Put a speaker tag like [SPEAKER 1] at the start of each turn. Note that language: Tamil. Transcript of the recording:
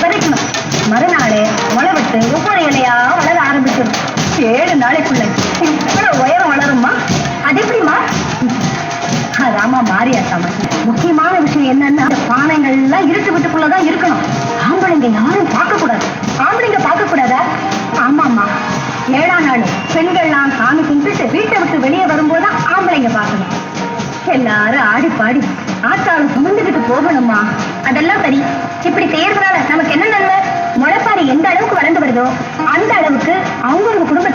[SPEAKER 1] விதைக்கணும். மறுநாள் முளை விட்டு ஒவ்வொரு இலையா வளர ஆரம்பிச்சிடும். 7 நாளைக்குள்ள இவ்வளவு உயரம் வளருமா? அது எப்படிமா? ராமா மாரியாத்தாமா, முக்கியமான விஷயம் என்னன்னா பானைகள் எல்லாம் இருட்டு வீட்டுக்குள்ளதான் இருக்கணும். ஆம்பளைங்க யாரும் பார்க்க கூடாது. ஆம்பளைங்க பார்க்க கூடாதா? ஆமாமா, 7ஆம் நாள் பெண்கள்லாம் சாமி கும்பிட்டு வீட்டை விட்டு வெளியே வரும்போதுதான் ஆம்பளைங்க பார்க்கணும். எல்லாரும் ஆடி பாடி ஆத்தாளம் சுமந்துக்கிட்டு போகணுமா? அதெல்லாம் சரி. இப்படி செய்யறதுனால நமக்கு என்ன நன்மை? முளைப்பாரி எந்த அளவுக்கு வளர்ந்து வருதோ அந்த அளவுக்கு அவங்க குடும்பத்தை